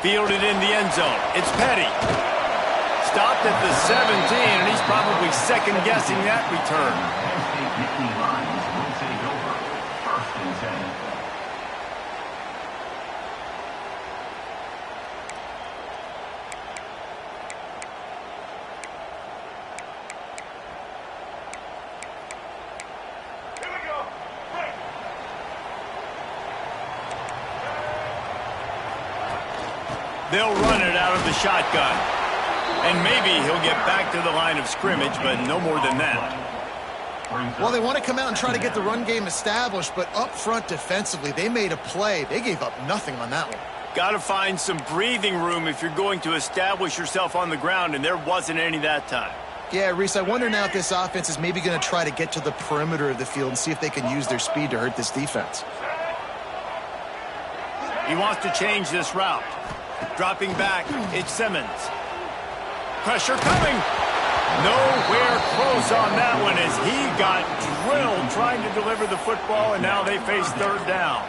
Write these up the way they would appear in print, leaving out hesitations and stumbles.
Fielded in the end zone. It's Petty. Stopped at the 17, and he's probably second-guessing that return. They'll run it out of the shotgun. And maybe he'll get back to the line of scrimmage, but no more than that. Well, they want to come out and try to get the run game established, but up front defensively, they made a play. They gave up nothing on that one. Got to find some breathing room if you're going to establish yourself on the ground, and there wasn't any that time. Yeah, Reese, I wonder now if this offense is maybe going to try to get to the perimeter of the field and see if they can use their speed to hurt this defense. He wants to change this route. Dropping back, it's Simmons. Pressure coming. Nowhere close on that one as he got drilled trying to deliver the football, and now they face third down.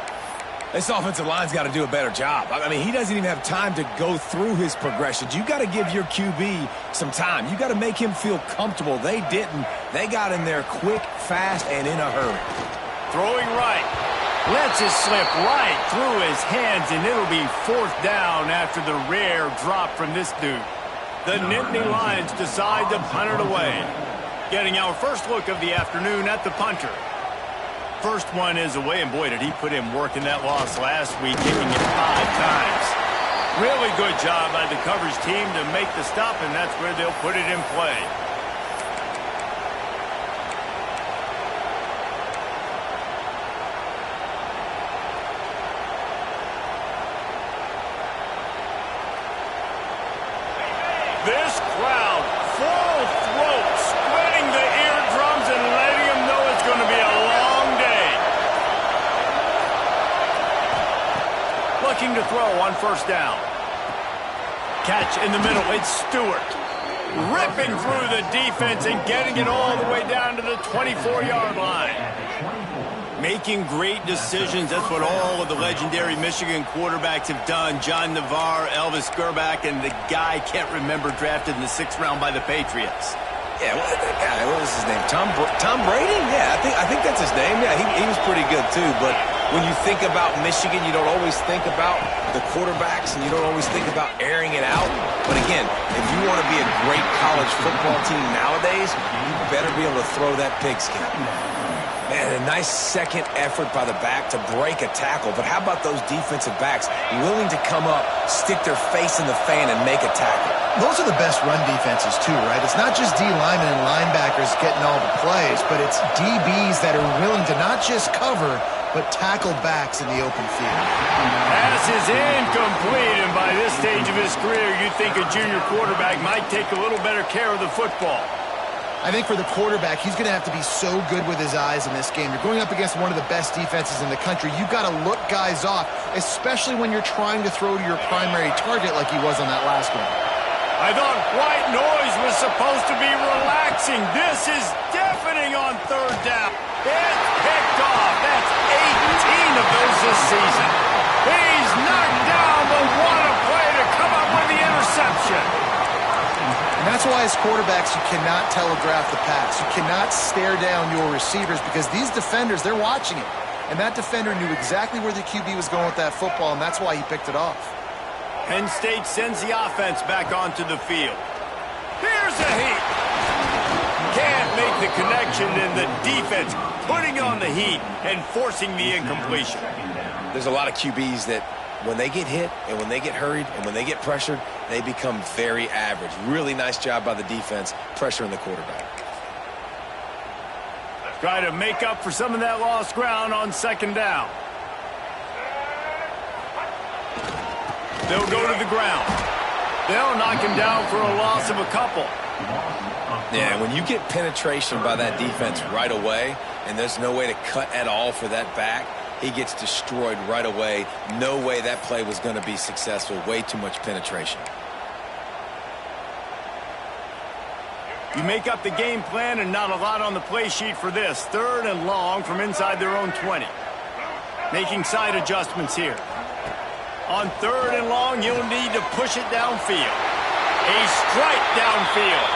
This offensive line's got to do a better job. I mean, he doesn't even have time to go through his progressions. You got to give your QB some time. You got to make him feel comfortable. They didn't. They got in there quick, fast, and in a hurry. Throwing right. Lets it slip right through his hands, and it'll be fourth down after the rare drop from this dude. The Nittany Lions decide to punt it away. Getting our first look of the afternoon at the punter. First one is away, and boy, did he put in work in that loss last week, kicking it 5 times. Really good job by the coverage team to make the stop, and that's where they'll put it in play. This crowd, full throat, spreading the eardrums and letting them know it's going to be a long day. Looking to throw on first down. Catch in the middle, it's Stewart. Ripping through the defense and getting it all the way down to the 24-yard line. Making great decisions, that's what all of the legendary Michigan quarterbacks have done. John Navarre, Elvis Gerbach, and the guy, can't remember, drafted in the 6th round by the Patriots. Yeah, that guy, what was his name? Tom Brady? Yeah, I think that's his name. Yeah, he was pretty good too. But when you think about Michigan, you don't always think about the quarterbacks, and you don't always think about airing it out. But again, if you want to be a great college football team nowadays, you better be able to throw that pigskin. Man, a nice second effort by the back to break a tackle. But how about those defensive backs willing to come up, stick their face in the fan, and make a tackle? Those are the best run defenses, too, right? It's not just D linemen and linebackers getting all the plays, but it's DBs that are willing to not just cover, but tackle backs in the open field. Pass is incomplete, and by this stage of his career, you'd think a junior quarterback might take a little better care of the football. I think for the quarterback, he's going to have to be so good with his eyes in this game. You're going up against one of the best defenses in the country. You've got to look guys off, especially when you're trying to throw to your primary target like he was on that last one. I thought white noise was supposed to be relaxing. This is deafening on third down. It's picked off. That's 18 of those this season. He's knocked down, but what a play to come up with the interception. And that's why as quarterbacks, you cannot telegraph the pass. You cannot stare down your receivers because these defenders, they're watching it. And that defender knew exactly where the QB was going with that football, and that's why he picked it off. Penn State sends the offense back onto the field. Here's a heat. Can't make the connection, and the defense putting on the heat and forcing the incompletion. There's a lot of QBs that when they get hit and when they get hurried and when they get pressured, they become very average. Really nice job by the defense, pressuring the quarterback. Try to make up for some of that lost ground on second down. They'll go to the ground. They'll knock him down for a loss of a couple. Yeah, when you get penetration by that defense right away, and there's no way to cut at all for that back, he gets destroyed right away. No way that play was going to be successful. Way too much penetration. You make up the game plan and not a lot on the play sheet for this. Third and long from inside their own 20. Making side adjustments here. On 3rd and long, you'll need to push it downfield. A strike downfield.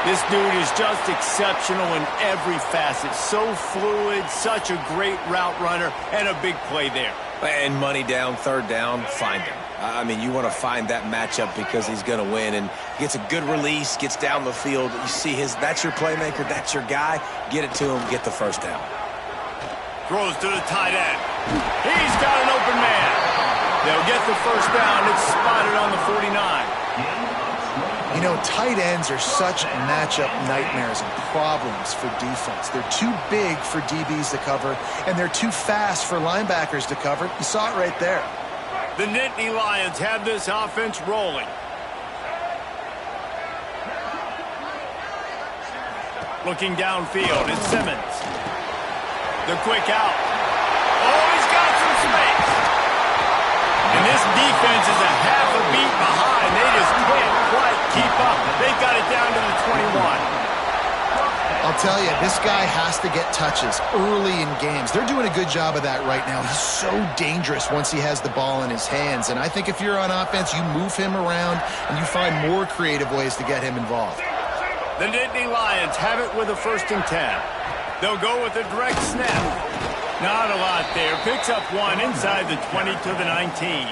This dude is just exceptional in every facet. So fluid, such a great route runner, and a big play there. And money down, 3rd down, find him. I mean, you want to find that matchup because he's going to win, and gets a good release, gets down the field. You see that's your playmaker, that's your guy. Get it to him, get the 1st down. Throws to the tight end. He's got an open man. They'll get the 1st down. It's spotted on the 49. You know, tight ends are such matchup nightmares and problems for defense. They're too big for DBs to cover, and they're too fast for linebackers to cover. You saw it right there. The Nittany Lions have this offense rolling. Looking downfield, it's Simmons. The quick out. Oh, he's got some space. And this defense is a half a beat behind. They just can't quite keep up. They've got it down to the 21. I'll tell you, this guy has to get touches early in games. They're doing a good job of that right now. He's so dangerous once he has the ball in his hands. And I think if you're on offense, you move him around and you find more creative ways to get him involved. The Nittany Lions have it with a 1st and 10. They'll go with a direct snap. Not a lot there. Picks up 1 inside the 20 to the 19.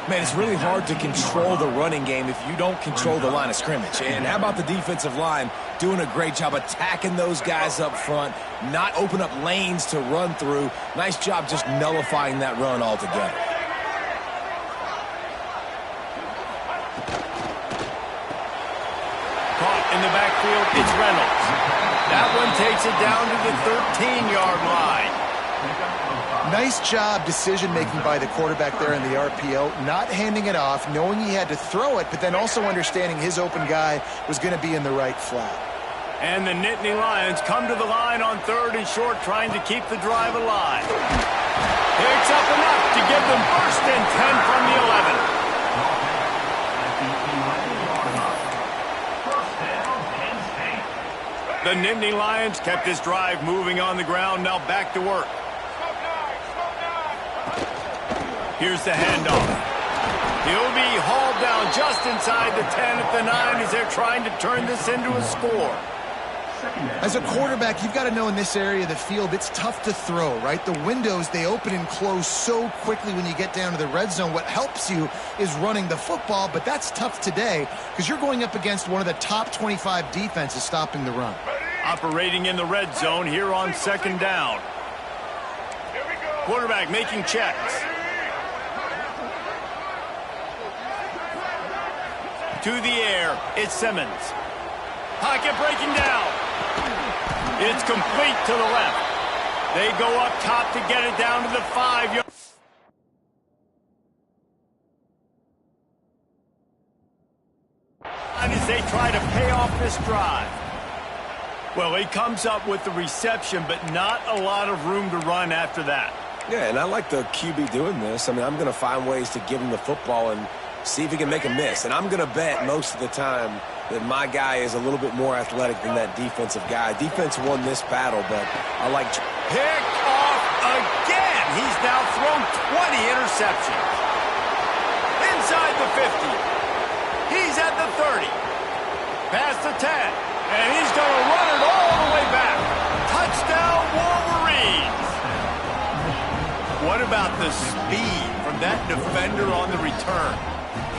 Man, it's really hard to control the running game if you don't control the line of scrimmage. And how about the defensive line doing a great job attacking those guys up front, not open up lanes to run through. Nice job just nullifying that run altogether. Caught in the backfield, it's Reynolds. That one takes it down to the 13-yard line. Nice job decision-making by the quarterback there in the RPO, not handing it off, knowing he had to throw it, but then also understanding his open guy was going to be in the right flat. And the Nittany Lions come to the line on 3rd and short, trying to keep the drive alive. Picks up enough to give them 1st and 10 from the 11. The Nittany Lions kept this drive moving on the ground, now back to work. Here's the handoff. He'll be hauled down just inside the 10 at the 9 as they're trying to turn this into a score. As a quarterback, you've got to know in this area of the field, it's tough to throw, right? The windows, they open and close so quickly when you get down to the red zone. What helps you is running the football, but that's tough today because you're going up against one of the top 25 defenses stopping the run. Operating in the red zone here on 2nd down. Quarterback making checks. To the air, it's Simmons. Pocket breaking down. It's complete to the left. They go up top to get it down to the 5-yard. As they try to pay off this drive. Well, he comes up with the reception, but not a lot of room to run after that. Yeah, and I like the QB doing this. I mean, I'm going to find ways to give him the football and see if he can make a miss. And I'm going to bet most of the time that my guy is a little bit more athletic than that defensive guy. Defense won this battle, but I like... Picked off again. He's now thrown 20 interceptions. Inside the 50. He's at the 30. Past the 10. And he's going to run it all the way back. Touchdown, Wolverines. What about the speed from that defender on the return?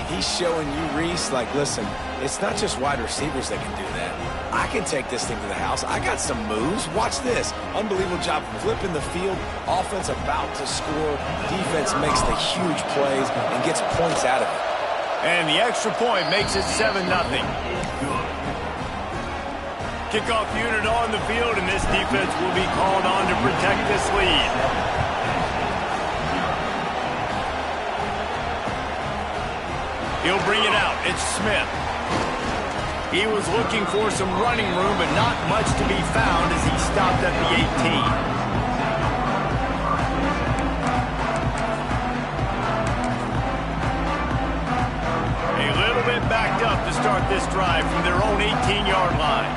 He's showing you, Reese, like, listen, it's not just wide receivers that can do that. I can take this thing to the house. I got some moves. Watch this. Unbelievable job flipping the field. Offense about to score. Defense makes the huge plays and gets points out of it. And the extra point makes it 7-0. Kickoff unit on the field, and this defense will be called on to protect this lead. He'll bring it out. It's Smith. He was looking for some running room, but not much to be found as he stopped at the 18. A little bit backed up to start this drive from their own 18-yard line.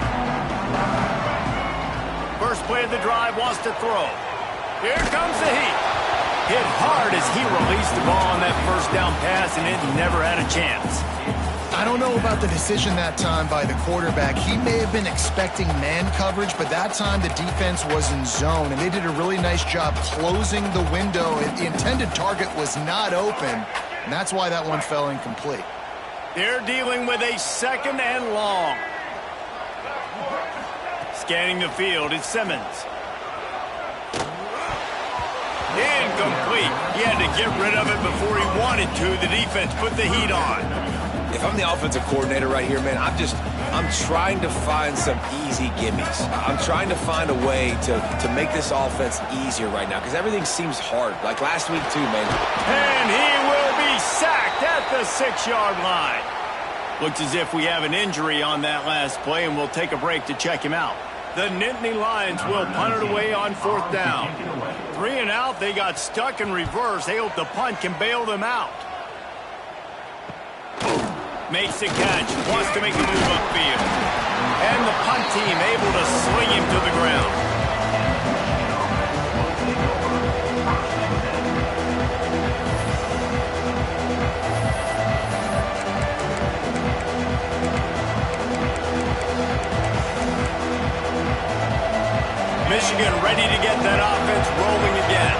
First play of the drive, wants to throw. Here comes the heat. Hit hard as he released the ball on that first down pass, and it never had a chance. I don't know about the decision that time by the quarterback. He may have been expecting man coverage, but that time the defense was in zone, and they did a really nice job closing the window. The intended target was not open, and that's why that one fell incomplete. They're dealing with a 2nd and long. Scanning the field, it's Simmons. Incomplete. He had to get rid of it before he wanted to. The defense put the heat on. If I'm the offensive coordinator right here, man, I'm trying to find some easy gimmies. I'm trying to find a way to make this offense easier right now because everything seems hard. Like last week too, man. And he will be sacked at the 6-yard line. Looks as if we have an injury on that last play, and we'll take a break to check him out. The Nittany Lions will punt it away on 4th down. 3 and out, they got stuck in reverse. They hope the punt can bail them out. Makes the catch, wants to make a move upfield. And the punt team able to sling him to the ground. Michigan ready to get that offense rolling again.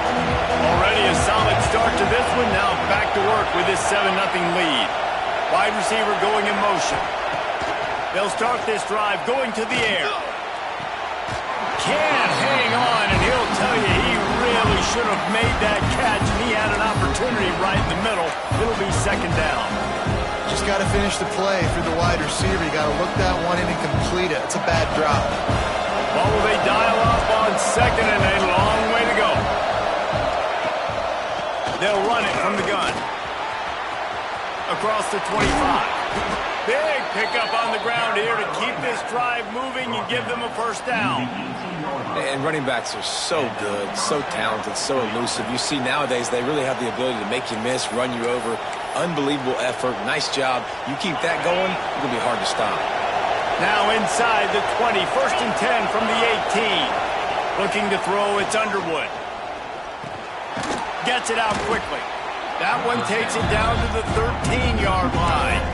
Already a solid start to this one. Now back to work with this 7-0 lead. Wide receiver going in motion. They'll start this drive going to the air. Can't hang on, and he'll tell you he really should have made that catch, and he had an opportunity right in the middle. It'll be 2nd down. Just got to finish the play through the wide receiver. You got to look that one in and complete it. It's a bad drop. Well, will they dial up on 2nd and a long way to go? They'll run it from the gun. Across the 25. Big pickup on the ground here to keep this drive moving and give them a 1st down. And running backs are so good, so talented, so elusive. You see nowadays they really have the ability to make you miss, run you over. Unbelievable effort. Nice job. You keep that going, it's going to be hard to stop. Now inside the 20, 1st and 10 from the 18. Looking to throw, it's Underwood. Gets it out quickly. That one takes it down to the 13-yard line.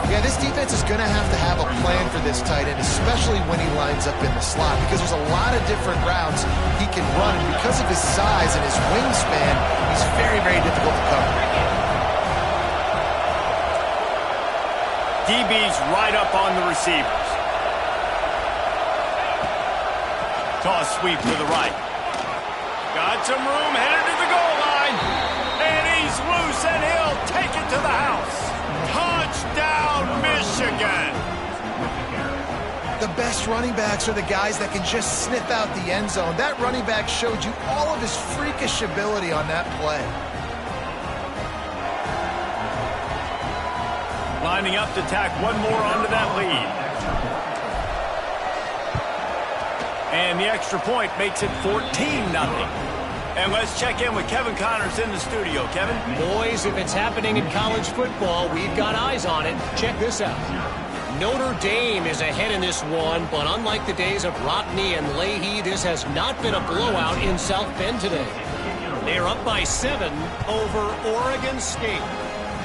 Yeah, this defense is going to have a plan for this tight end, especially when he lines up in the slot, because there's a lot of different routes he can run, and because of his size and his wingspan, he's very, very difficult to cover. DB's right up on the receivers. Toss sweep to the right. Got some room, headed to the goal line. And he's loose, and he'll take it to the house. Touchdown, Michigan. The best running backs are the guys that can just sniff out the end zone. That running back showed you all of his freakish ability on that play. Lining up to tack one more onto that lead. And the extra point makes it 14-0. And let's check in with Kevin Connors in the studio. Kevin? Boys, if it's happening in college football, we've got eyes on it. Check this out. Notre Dame is ahead in this one, but unlike the days of Rodney and Leahy, this has not been a blowout in South Bend today. They're up by 7 over Oregon State.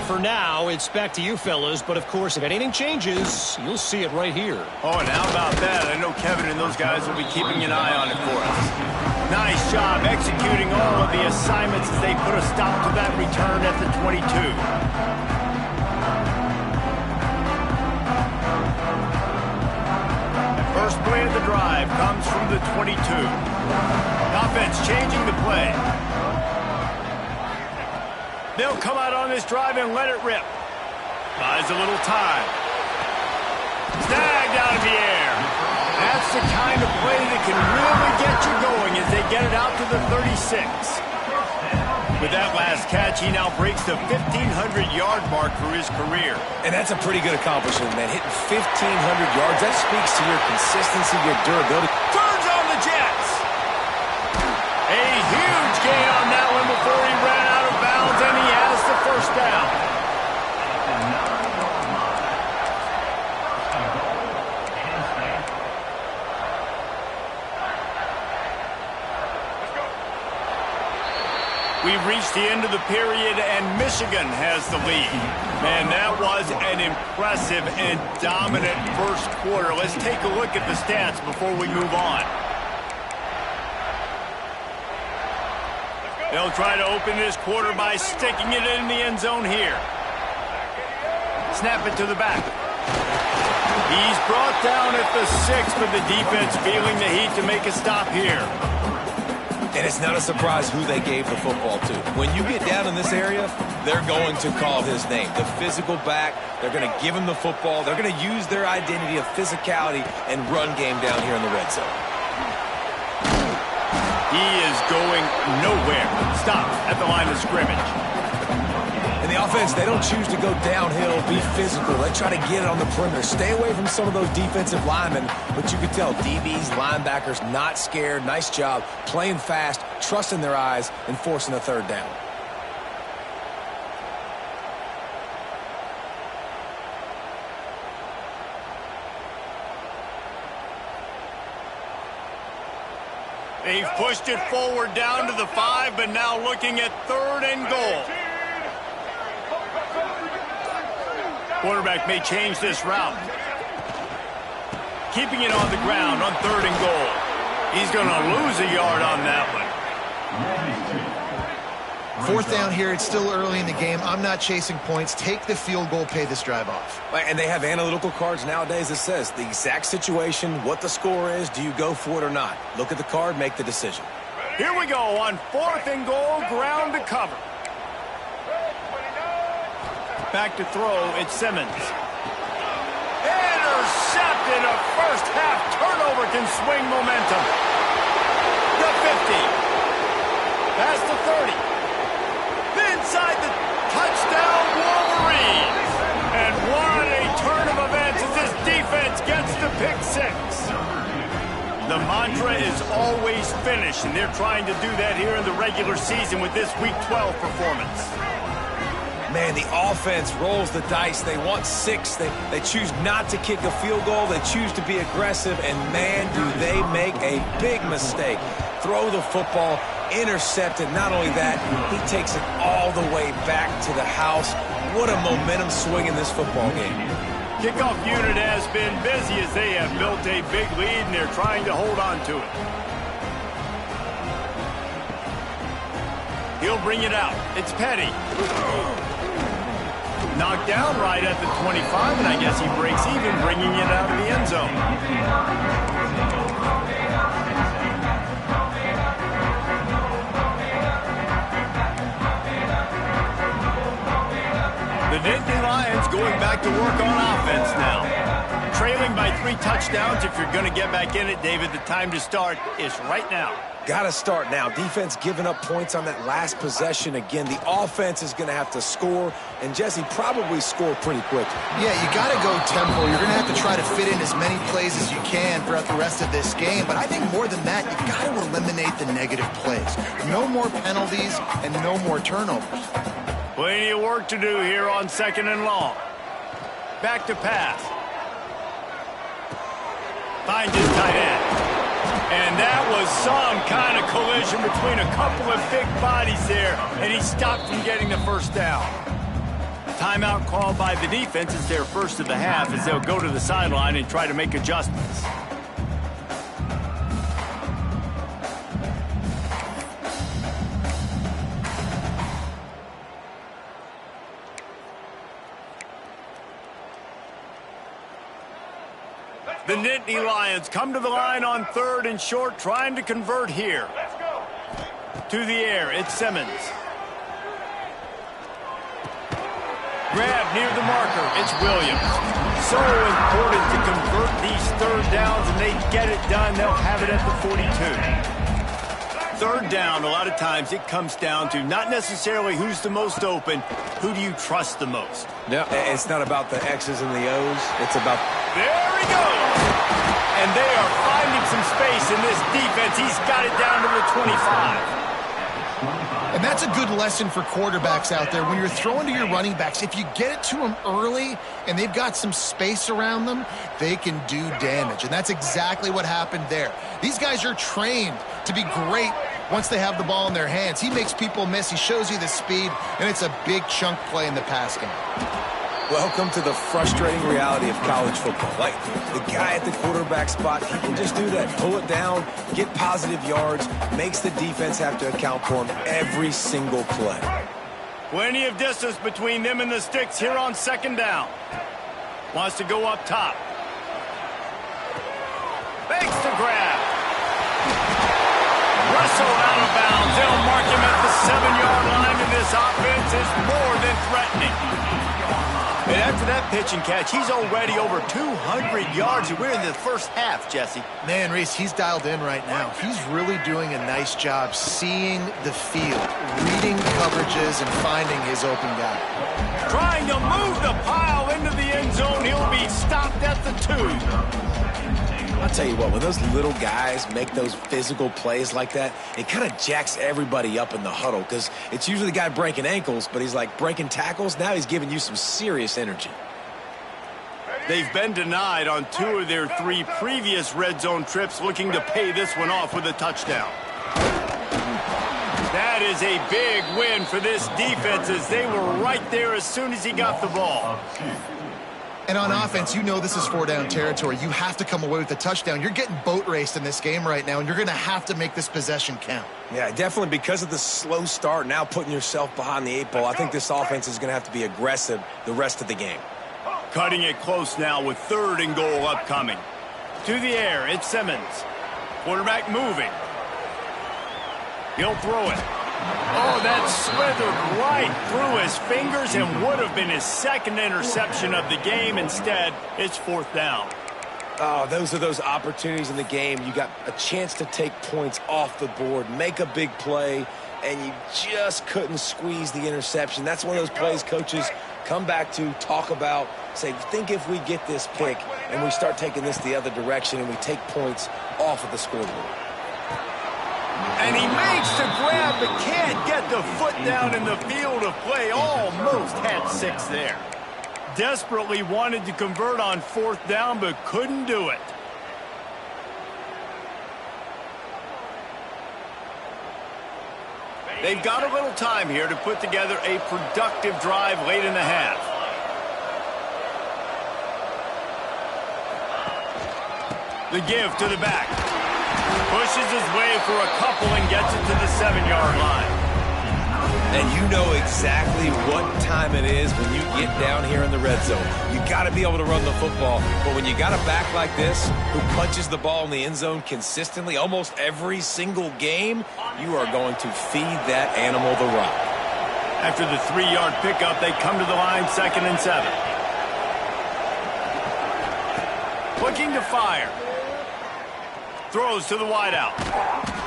For now, it's back to you fellas, but of course, if anything changes, you'll see it right here. Oh, and how about that? I know Kevin and those guys will be keeping an eye on it for us. Nice job executing all of the assignments as they put a stop to that return at the 22. First play of the drive comes from the 22. Offense changing the play. They'll come out on this drive and let it rip. Buys a little time. Snagged out of the air. That's the kind of play that can really get you going as they get it out to the 36. With that last catch, he now breaks the 1,500-yard mark for his career. And that's a pretty good accomplishment, man. Hitting 1,500 yards, that speaks to your consistency, your durability. Turns on the Jets. A huge gain on that one before he ran out of bounds, and he has the 1st down. We've reached the end of the period, and Michigan has the lead. Man, that was an impressive and dominant first quarter. Let's take a look at the stats before we move on. They'll try to open this quarter by sticking it in the end zone here. Snap it to the back. He's brought down at the 6, but the defense feeling the heat to make a stop here. And it's not a surprise who they gave the football to. When you get down in this area, they're going to call his name. The physical back, they're going to give him the football. They're going to use their identity of physicality and run game down here in the red zone. He is going nowhere. Stop at the line of scrimmage. And the offense, they don't choose to go downhill, be physical. They try to get it on the perimeter. Stay away from some of those defensive linemen. But you can tell DBs, linebackers, not scared. Nice job playing fast, trusting their eyes, and forcing a third down. They've pushed it forward down to the 5, but now looking at 3rd and goal. Quarterback may change this route. Keeping it on the ground on 3rd and goal. He's going to lose a yard on that one. 4th down here. It's still early in the game. I'm not chasing points. Take the field goal, pay this drive off. And they have analytical cards nowadays that says the exact situation, what the score is, do you go for it or not? Look at the card, make the decision. Here we go on 4th and goal, ground to cover. Back to throw, it's Simmons. Intercepted, a first half turnover can swing momentum. The 50. Past the 30. Inside the touchdown Wolverines. And what a turn of events as this defense gets the pick 6. The mantra is always finish, and they're trying to do that here in the regular season with this Week 12 performance. Man, the offense rolls the dice. They want 6. They choose not to kick a field goal. They choose to be aggressive, and man, do they make a big mistake. Throw the football, intercept it. Not only that, he takes it all the way back to the house. What a momentum swing in this football game. Kickoff unit has been busy as they have built a big lead, and they're trying to hold on to it. He'll bring it out. It's Petty. Knocked down right at the 25, and I guess he breaks even, bringing it out of the end zone. The Nittany Lions going back to work on offense now. Trailing by 3 touchdowns. If you're going to get back in it, David, the time to start is right now. Got to start now. Defense giving up points on that last possession. Again, the offense is going to have to score, and Jesse probably score pretty quickly. Yeah, you got to go tempo. You're going to have to try to fit in as many plays as you can throughout the rest of this game. But I think more than that, you got to eliminate the negative plays. No more penalties and no more turnovers. Plenty of work to do here on 2nd and long. Back to pass. Finds his tight end. And that was some kind of collision between a couple of big bodies there, and he stopped from getting the first down. Timeout called by the defense is their first of the half as they'll go to the sideline and try to make adjustments. The Nittany Lions come to the line on 3rd and short, trying to convert here. To the air, it's Simmons. Grab near the marker, it's Williams. So important to convert these 3rd downs, and they get it done. They'll have it at the 42. 3rd down, a lot of times it comes down to not necessarily who's the most open, who do you trust the most? Yeah, it's not about the X's and the O's. It's about... There he goes! And they are finding some space in this defense. He's got it down to the 25. And that's a good lesson for quarterbacks out there. When you're throwing to your running backs, if you get it to them early and they've got some space around them, they can do damage. And that's exactly what happened there. These guys are trained to be great once they have the ball in their hands. He makes people miss. He shows you the speed, and it's a big chunk play in the pass game. Welcome to the frustrating reality of college football. Like, the guy at the quarterback spot, he can just do that. Pull it down, get positive yards, makes the defense have to account for him every single play. Plenty of distance between them and the sticks here on second down. Wants to go up top. Fakes the grab. Russell out of bounds. They'll mark him at the 7-yard line, and this offense is more than threatening. And after that pitch and catch, he's already over 200 yards, and we're in the first half, Jesse. Man, Reese, he's dialed in right now. He's really doing a nice job seeing the field, reading coverages, and finding his open guy. Trying to move the pile into the end zone. He'll be stopped at the 2. I'll tell you what, when those little guys make those physical plays like that, it kind of jacks everybody up in the huddle because it's usually the guy breaking ankles, but he's like breaking tackles. Now he's giving you some serious energy. They've been denied on 2 of their 3 previous red zone trips, looking to pay this one off with a touchdown. That is a big win for this defense as they were right there as soon as he got the ball. And on offense, you know this is 4-down territory. You have to come away with a touchdown. You're getting boat raced in this game right now, and you're going to have to make this possession count. Yeah, definitely because of the slow start, now putting yourself behind the 8 ball, I think this offense is going to have to be aggressive the rest of the game. Cutting it close now with 3rd and goal upcoming. To the air, it's Simmons. Quarterback moving. He'll throw it. Oh, that slithered right through his fingers and would have been his 2nd interception of the game. Instead, it's 4th down. Oh, those are those opportunities in the game. You got a chance to take points off the board, make a big play, and you just couldn't squeeze the interception. That's one of those plays coaches come back to, talk about, say, think if we get this pick and we start taking this the other direction and we take points off of the scoreboard. And he makes the grab but can't get the foot down in the field of play. Almost had 6 there. Desperately wanted to convert on 4th down but couldn't do it. They've got a little time here to put together a productive drive late in the half. The give to the back. Pushes his way for a couple and gets it to the 7-yard line. And you know exactly what time it is when you get down here in the red zone. You got to be able to run the football. But when you got a back like this who punches the ball in the end zone consistently almost every single game, you are going to feed that animal the rock. After the 3-yard pickup, they come to the line 2nd and 7. Looking to fire. Throws to the wideout.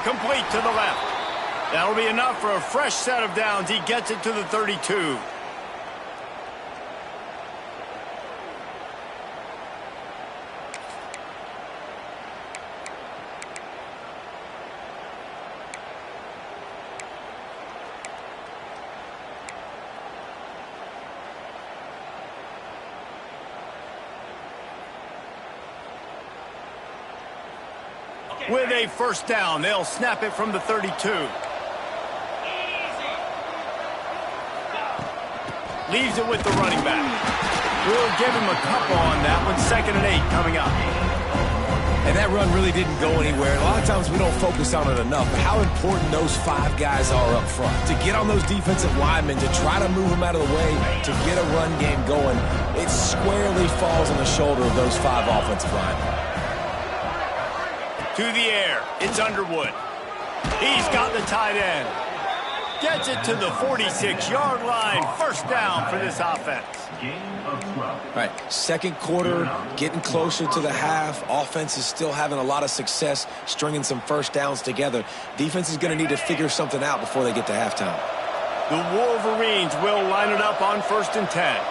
Complete to the left. That'll be enough for a fresh set of downs. He gets it to the 32. With a 1st down, they'll snap it from the 32. Leaves it with the running back. We'll give him a couple on that one. 2nd and 8 coming up. And that run really didn't go anywhere. A lot of times we don't focus on it enough, but how important those 5 guys are up front. To get on those defensive linemen, to try to move them out of the way, to get a run game going, it squarely falls on the shoulder of those 5 offensive linemen. To the air, it's Underwood. He's got the tight end. Gets it to the 46-yard line. 1st down for this offense. All right, 2nd quarter, getting closer to the half. Offense is still having a lot of success stringing some 1st downs together. Defense is going to need to figure something out before they get to halftime. The Wolverines will line it up on 1st and 10.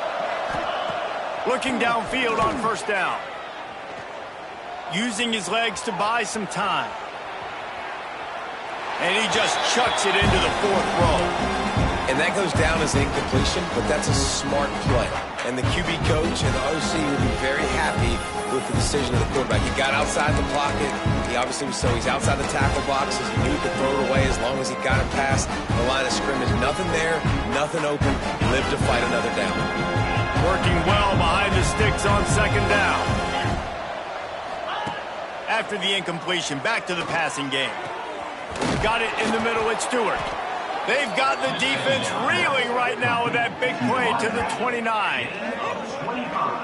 Looking downfield on 1st down. Using his legs to buy some time. And he just chucks it into the 4th row. And that goes down as incompletion, but that's a smart play. And the QB coach and the OC will be very happy with the decision of the quarterback. He got outside the pocket. He obviously was he's outside the tackle boxes. He knew he could throw it away as long as he got it past the line of scrimmage. Nothing there, nothing open. Live to fight another down. Working well behind the sticks on second down. After the incompletion, back to the passing game. Got it in the middle at Stewart. They've got the defense reeling right now with that big play to the 29.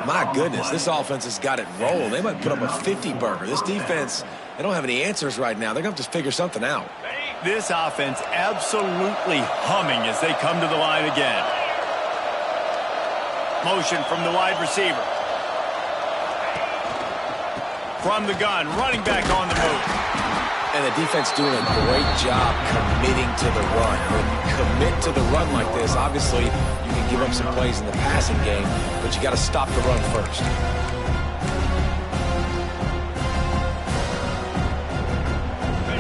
My goodness, this offense has got it rolling. They might put up a 50-burger. This defense, they don't have any answers right now. They're going to have to figure something out. This offense absolutely humming as they come to the line again. Motion from the wide receiver. From the gun, running back on the move. And the defense doing a great job committing to the run. When you commit to the run like this, obviously you can give up some plays in the passing game, but you got to stop the run first.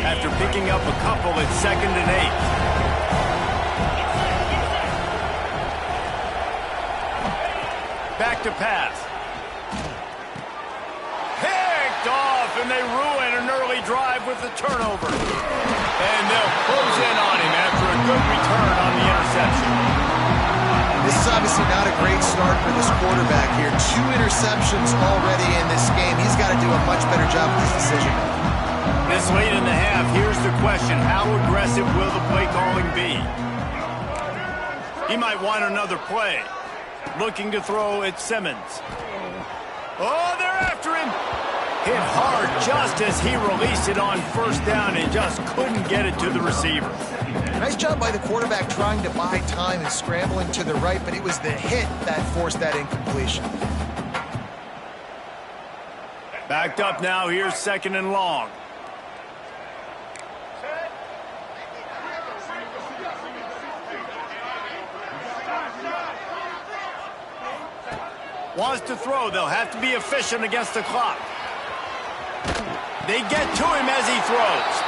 After picking up a couple at 2nd and 8. Back to pass. And they ruin an early drive with the turnover. And they'll close in on him after a good return on the interception. This is obviously not a great start for this quarterback here. 2 interceptions already in this game. He's got to do a much better job with his decision. This late in the half, here's the question. How aggressive will the play calling be? He might want another play. Looking to throw at Simmons. Oh, they're after him. Hit hard just as he released it on first down and just couldn't get it to the receiver. Nice job by the quarterback trying to buy time and scrambling to the right, but it was the hit that forced that incompletion. Backed up now, here's 2nd and long. Wants to throw, they'll have to be efficient against the clock. They get to him as he throws.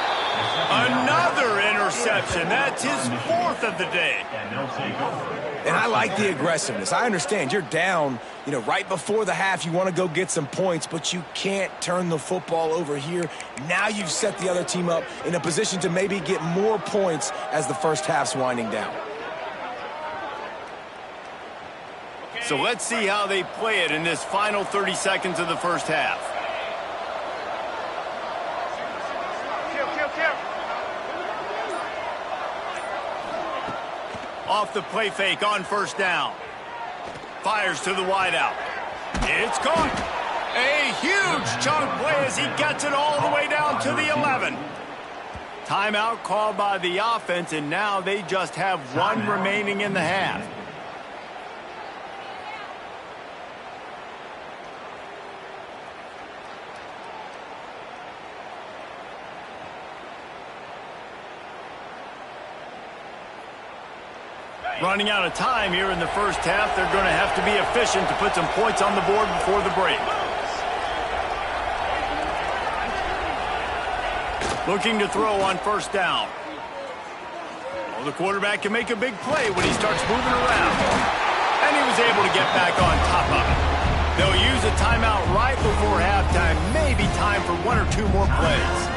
Another interception. That's his 4th of the day. And I like the aggressiveness. I understand you're down, right before the half. You want to go get some points, but you can't turn the football over here. Now you've set the other team up in a position to maybe get more points as the first half's winding down. So let's see how they play it in this final 30 seconds of the first half. Off the play fake on first down. Fires to the wideout. It's caught. A huge chunk play as he gets it all the way down to the 11. Timeout called by the offense, and now they just have 1 remaining in the half. Running out of time here in the first half. They're going to have to be efficient to put some points on the board before the break. Looking to throw on first down. Well, the quarterback can make a big play when he starts moving around. And he was able to get back on top of it. They'll use a timeout right before halftime. Maybe time for 1 or 2 more plays.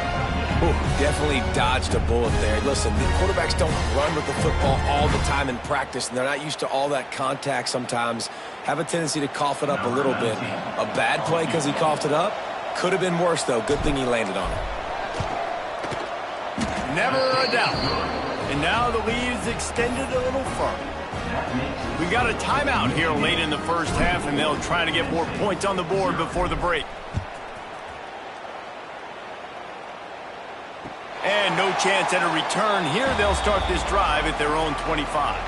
Ooh, definitely dodged a bullet there. Listen, the quarterbacks don't run with the football all the time in practice, and they're not used to all that contact sometimes. Have a tendency to cough it up a little bit. A bad play because he coughed it up? Could have been worse, though. Good thing he landed on it. Never a doubt. And now the lead is extended a little further. We got a timeout here late in the first half, and they'll try to get more points on the board before the break. And no chance at a return here. They'll start this drive at their own 25.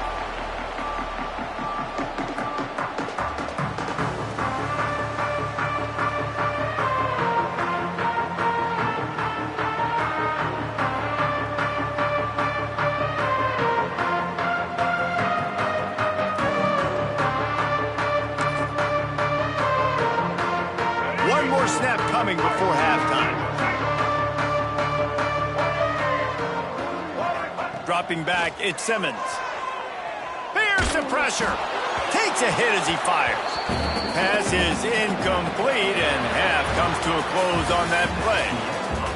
One more snap coming before halftime. Dropping back, it's Simmons. the pressure. Takes a hit as he fires. Pass is incomplete, and half comes to a close on that play.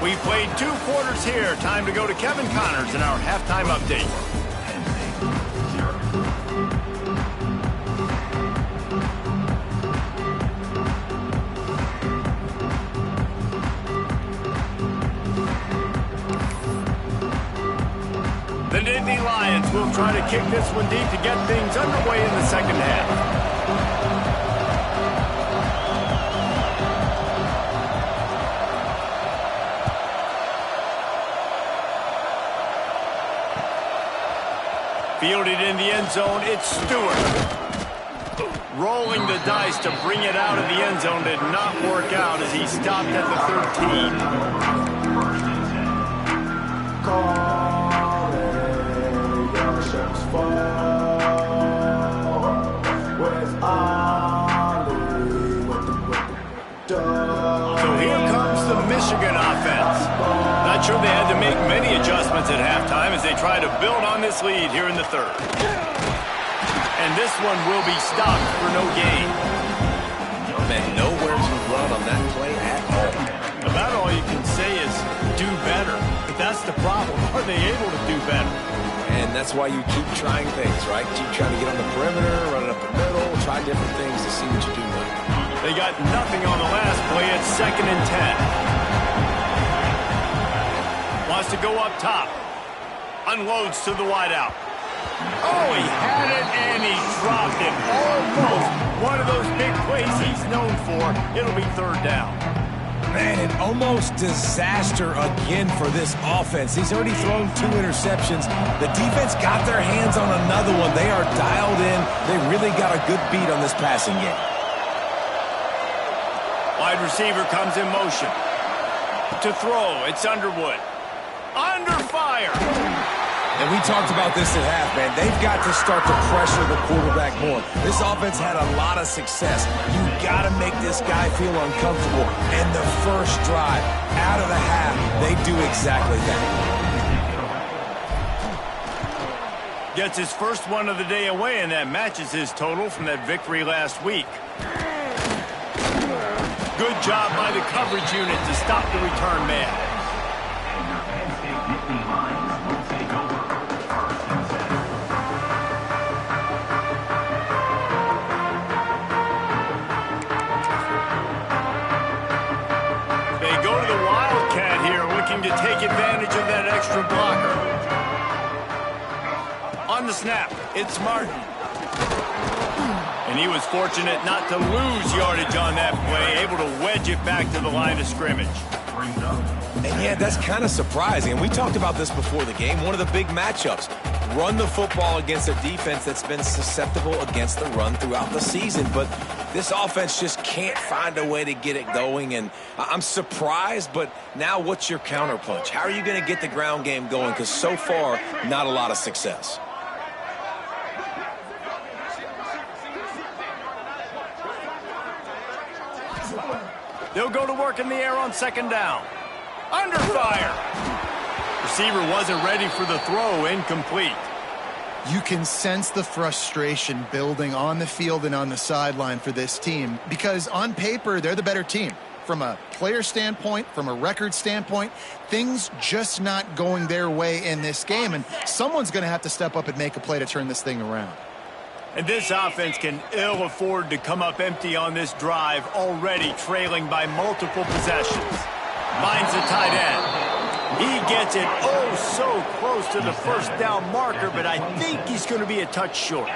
We played 2 quarters here. Time to go to Kevin Connors in our halftime update. The Nittany Lions will try to kick this one deep to get things underway in the second half. Fielded in the end zone, it's Stewart. Rolling the dice to bring it out of the end zone did not work out as he stopped at the 13. So here comes the Michigan offense. Not sure they had to make many adjustments at halftime as they try to build on this lead here in the third. And this one will be stopped for no gain. Man, nowhere to run on that play at all. About all you can say is do better. But that's the problem. Are they able to do better? And that's why you keep trying things, right? Keep trying to get on the perimeter, run it up the middle, try different things to see what you do well. They got nothing on the last play. It's 2nd and 10. Wants to go up top. Unloads to the wideout. Oh, he had it, and he dropped it. Almost. One of those big plays he's known for. It'll be 3rd down. Man, an almost disaster again for this offense. He's already thrown 2 interceptions. The defense got their hands on another one. They are dialed in. They really got a good beat on this passing game. Wide receiver comes in motion. To throw, it's Underwood. Under fire. And we talked about this at half, man. They've got to start to pressure the quarterback more. This offense had a lot of success. You got to make this guy feel uncomfortable. And the first drive, out of the half, they do exactly that. Gets his first one of the day away, and that matches his total from that victory last week. Good job by the coverage unit to stop the return man. They go to the Wildcat here, looking to take advantage of that extra blocker. On the snap, it's Martin. And he was fortunate not to lose yardage on that play, able to wedge it back to the line of scrimmage. And yeah, that's kind of surprising. And we talked about this before the game. One of the big matchups. Run the football against a defense that's been susceptible against the run throughout the season. But this offense just can't find a way to get it going. And I'm surprised, but now what's your counterpunch? How are you going to get the ground game going? Because so far, not a lot of success. They'll go to work in the air on 2nd down. Under fire. Receiver wasn't ready for the throw, incomplete. You can sense the frustration building on the field and on the sideline for this team because on paper, they're the better team. From a player standpoint, from a record standpoint, things just not going their way in this game, and someone's going to have to step up and make a play to turn this thing around. And this offense can ill afford to come up empty on this drive, already trailing by multiple possessions. Finds the tight end. He gets it oh so close to the 1st down marker, but I think he's going to be a touch short.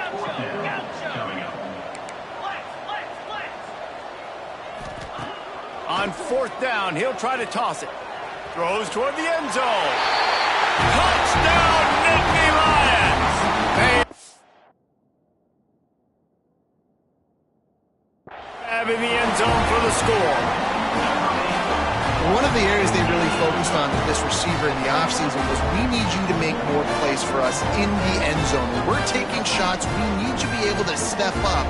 On 4th down, he'll try to toss it. Throws toward the end zone. Touchdown, Nittany Lions! Have in the end zone for the score. One of the areas they really focused on with this receiver in the offseason was we need you to make more plays for us in the end zone. When we're taking shots, we need you to be able to step up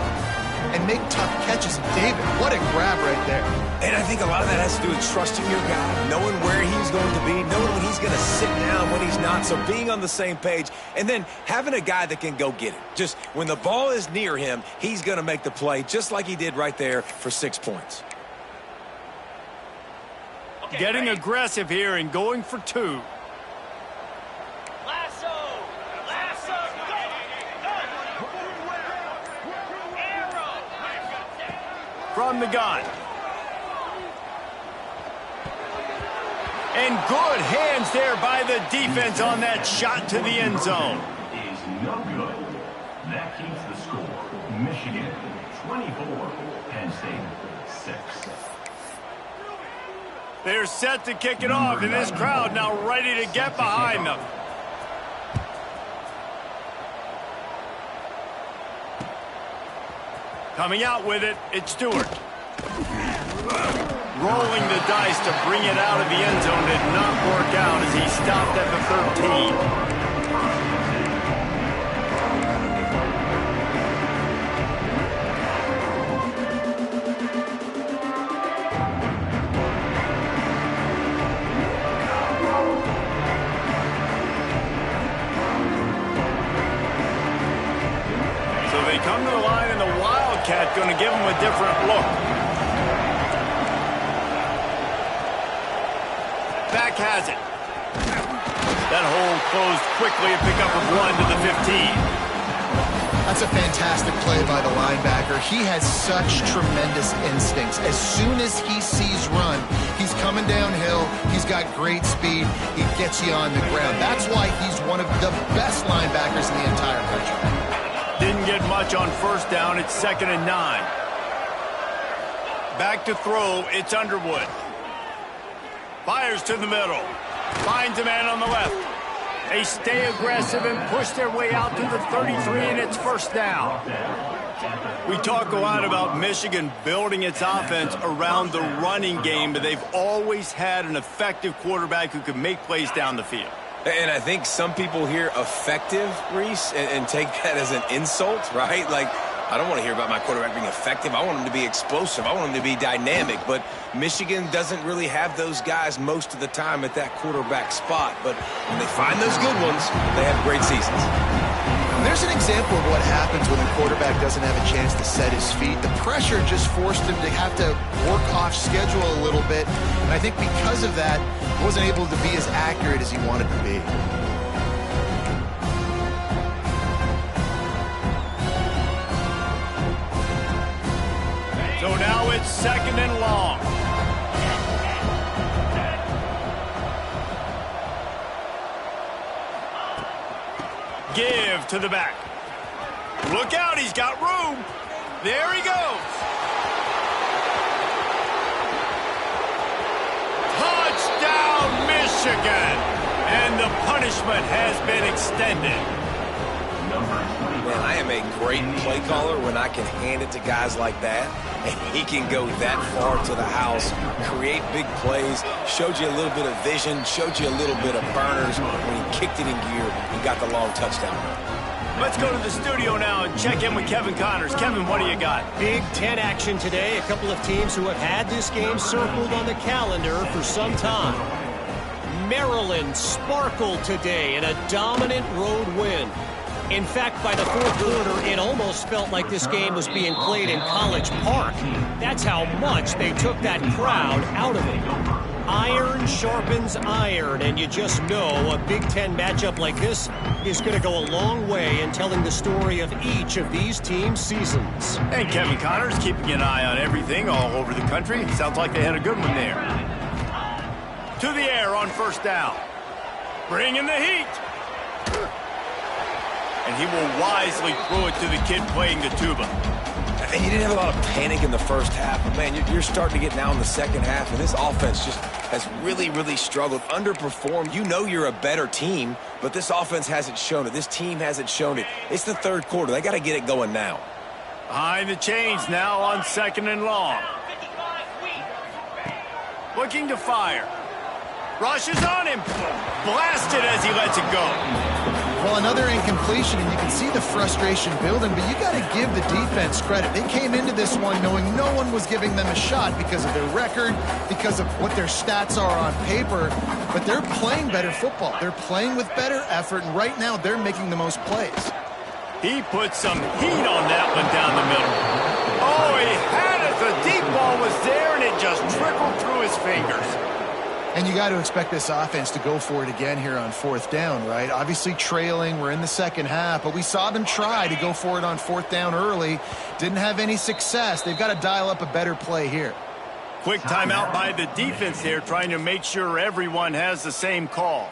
and make tough catches. David, what a grab right there. And I think a lot of that has to do with trusting your guy, knowing where he's going to be, knowing when he's going to sit down, when he's not, so being on the same page, and then having a guy that can go get it. Just when the ball is near him, he's going to make the play, just like he did right there for 6 points. Okay, getting aggressive here and going for 2. From the gun. And good hands there by the defense on that shot to the end zone. Is no good. That keeps the score. Michigan 24, Penn State 6. They're set to kick it off, and this crowd now ready to get behind them. Coming out with it, it's Stewart. Rolling the dice to bring it out of the end zone did not work out as he stopped at the 13. So they come to the line, and the Wildcat going to give him a different look. Back has it. That hole closed quickly, a pickup of 1 to the 15. That's a fantastic play by the linebacker. He has such tremendous instincts. As soon as he sees run, he's coming downhill. He's got great speed. He gets you on the ground. That's why he's one of the best linebackers in the entire country. Didn't get much on first down. It's 2nd and 9. Back to throw. It's Underwood. Fires to the middle. Finds a man on the left. They stay aggressive and push their way out to the 33, and it's first down. We talk a lot about Michigan building its offense around the running game, but they've always had an effective quarterback who can make plays down the field. And I think some people hear effective, Reese, and take that as an insult, right? Like, I don't want to hear about my quarterback being effective. I want him to be explosive. I want him to be dynamic. But Michigan doesn't really have those guys most of the time at that quarterback spot. But when they find those good ones, they have great seasons. There's an example of what happens when the quarterback doesn't have a chance to set his feet. The pressure just forced him to have to work off schedule a little bit. And I think because of that, he wasn't able to be as accurate as he wanted to be. So now it's 2nd and long. Give to the back. Look out, he's got room. There he goes. Touchdown, Michigan. And the punishment has been extended. Man, I am a great play caller when I can hand it to guys like that. And he can go that far to the house, create big plays, showed you a little bit of vision, showed you a little bit of burners when he kicked it in gear and got the long touchdown. Let's go to the studio now and check in with Kevin Connors. Kevin, what do you got? Big Ten action today. A couple of teams who have had this game circled on the calendar for some time. Maryland sparkled today in a dominant road win. In fact, by the fourth quarter, it almost felt like this game was being played in College Park. That's how much they took that crowd out of it. Iron sharpens iron, and you just know a Big Ten matchup like this is going to go a long way in telling the story of each of these teams' seasons. And Kevin Connors keeping an eye on everything all over the country. Sounds like they had a good one there. To the air on first down. Bringing the heat. And he will wisely throw it to the kid playing the tuba. And you didn't have a lot of panic in the first half, but man, you're starting to get now in the second half, and this offense just has really, really struggled, underperformed. You know you're a better team, but this offense hasn't shown it. This team hasn't shown it. It's the third quarter. They got to get it going now. Behind the chains now on 2nd and long. Looking to fire. Rushes on him. Blasted as he lets it go. Well, another incompletion, and you can see the frustration building, but you got to give the defense credit. They came into this one knowing no one was giving them a shot because of their record, because of what their stats are on paper, but they're playing better football. They're playing with better effort, and right now they're making the most plays. He put some heat on that one down the middle. Oh, he had it. The deep ball was there, and it just trickled through his fingers. And you got to expect this offense to go for it again here on 4th down, right? Obviously trailing, we're in the second half, but we saw them try to go for it on 4th down early. Didn't have any success. They've got to dial up a better play here. Quick timeout by the defense here, trying to make sure everyone has the same call.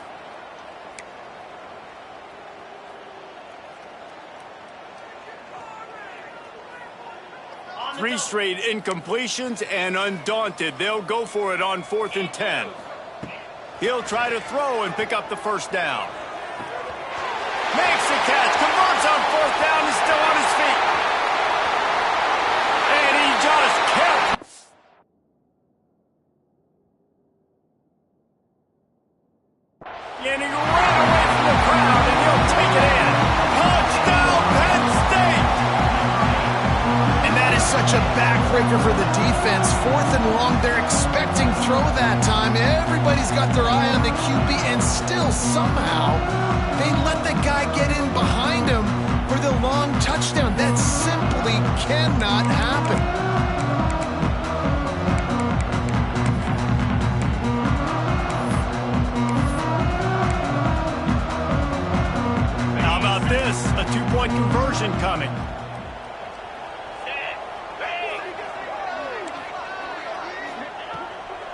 Three straight incompletions, and undaunted, they'll go for it on 4th and 10. He'll try to throw and pick up the first down. Makes the catch, converts on 4th down, he's still on his feet. And he just kept. And he ran away from the crowd, and he'll take it in. Touchdown, Penn State! And that is such a backbreaker for the defense. 4th and long, they're expecting throw that time. Everybody's got their eye on the QB, and still somehow they let the guy get in behind him for the long touchdown. That simply cannot happen. How about this? A two-point conversion coming.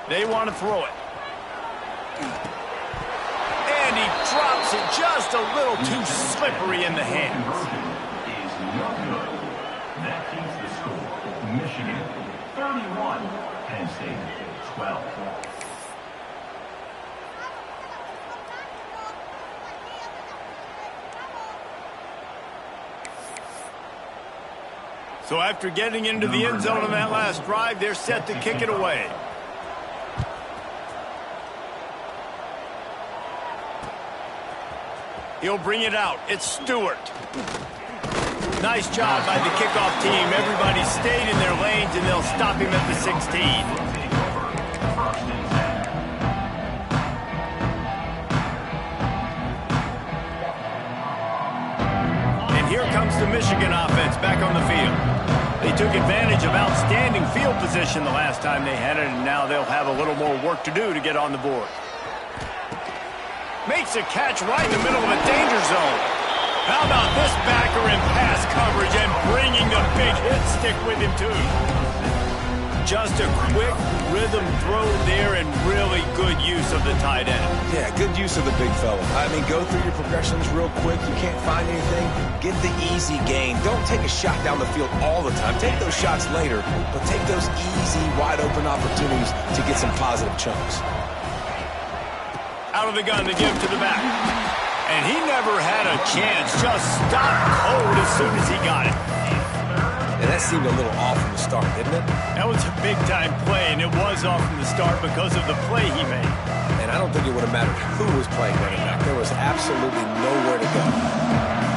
They want to throw it. And he drops it just a little too slippery in the hands. Is no good. That keeps the score. Michigan 31, Penn State 12. So after getting into the end zone on that last drive, they're set to kick it away. He'll bring it out. It's Stewart. Nice job by the kickoff team. Everybody stayed in their lanes, and they'll stop him at the 16. And here comes the Michigan offense back on the field. They took advantage of outstanding field position the last time they had it, and now they'll have a little more work to do to get on the board. Makes a catch right in the middle of a danger zone. How about this backer in pass coverage and bringing the big hit stick with him, too? Just a quick rhythm throw there and really good use of the tight end. Yeah, good use of the big fella. I mean, go through your progressions real quick. You can't find anything. Get the easy gain. Don't take a shot down the field all the time. Take those shots later, but take those easy, wide-open opportunities to get some positive chunks. Out of the gun to give to the back. And he never had a chance. Just stopped cold as soon as he got it. And that seemed a little off from the start, didn't it? That was a big-time play, and it was off from the start because of the play he made. And I don't think it would have mattered who was playing running back. There was absolutely nowhere to go.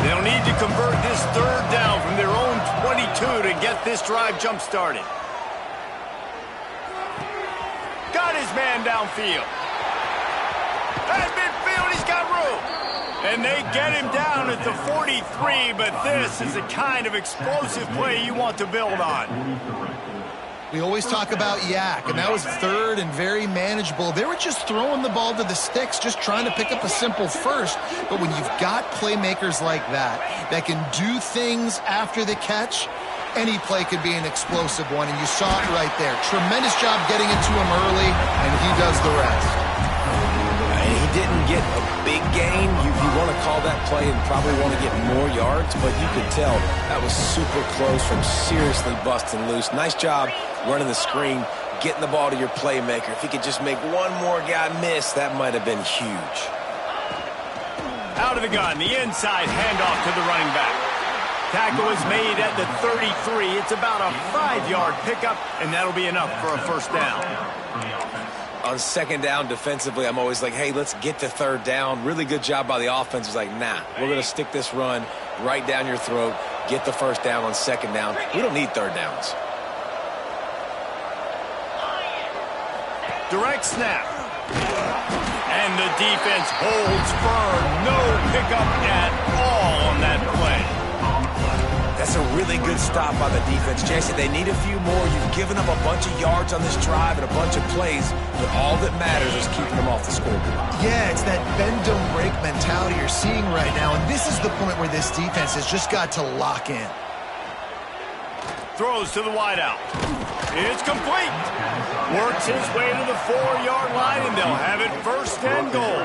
They'll need to convert this 3rd down from their own 22 to get this drive jump-started. Got his man downfield. At midfield, he's got room. And they get him down at the 43, but this is the kind of explosive play you want to build on. We always talk about yak, and that was 3rd and very manageable. They were just throwing the ball to the sticks, just trying to pick up a simple first. But when you've got playmakers like that can do things after the catch, any play could be an explosive one, and you saw it right there. Tremendous job getting it to him early, and he does the rest. He didn't get a big gain. You want to call that play and probably want to get more yards, but you could tell that was super close from seriously busting loose. Nice job running the screen, getting the ball to your playmaker. If he could just make one more guy miss, that might have been huge. Out of the gun, the inside handoff to the running back. Tackle is made at the 33. It's about a 5-yard pickup, and that'll be enough for a first down. A on second down defensively, I'm always like, hey, let's get to third down. Really good job by the offense. It's like, nah, we're going to stick this run right down your throat, get the first down on second down. We don't need third downs. Direct snap. And the defense holds firm. No pickup at all on that play. That's a really good stop by the defense. Jason, they need a few more. You've given up a bunch of yards on this drive and a bunch of plays, but all that matters is keeping them off the scoreboard. Yeah, it's that bend, don't break mentality you're seeing right now, and this is the point where this defense has just got to lock in. Throws to the wideout. It's complete. Works his way to the 4-yard line, and they'll have it first and goal.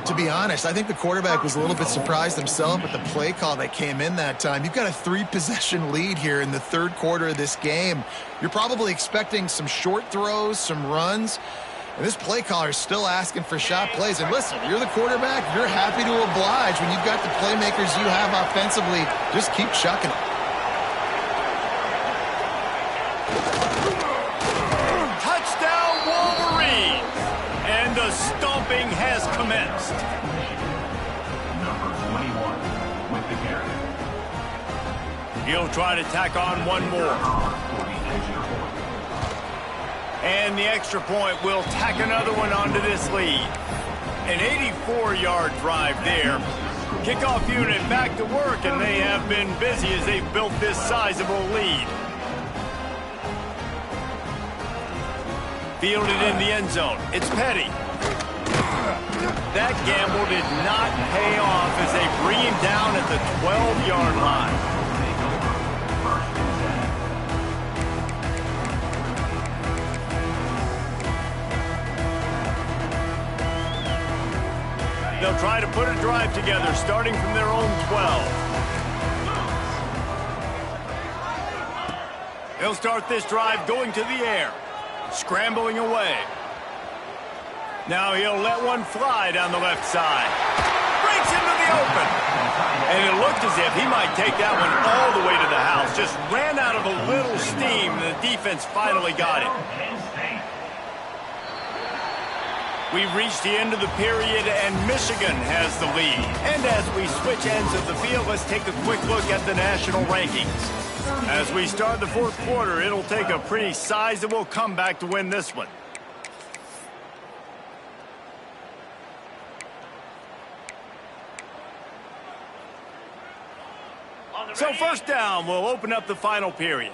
To be honest, I think the quarterback was a little bit surprised himself with the play call that came in that time. You've got a 3-possession lead here in the third quarter of this game. You're probably expecting some short throws, some runs, and this play caller is still asking for shot plays. And listen, you're the quarterback. You're happy to oblige when you've got the playmakers you have offensively. Just keep chucking them. Touchdown, Wolverine! And the stomping has commenced. Number 21 with the carry. He'll try to tack on one more. And the extra point will tack another one onto this lead. An 84-yard drive there. Kickoff unit back to work, and they have been busy as they've built this sizable lead. Fielded in the end zone. It's Petty. That gamble did not pay off as they bring him down at the 12-yard line. They'll try to put a drive together starting from their own 12. He'll start this drive going to the air. Scrambling away. Now he'll let one fly down the left side. Breaks into the open. And it looked as if he might take that one all the way to the house. Just ran out of a little steam. The defense finally got it. We've reached the end of the period, and Michigan has the lead. And as we switch ends of the field, let's take a quick look at the national rankings. As we start the fourth quarter, it'll take a pretty sizable comeback to win this one. So first down, we'll open up the final period.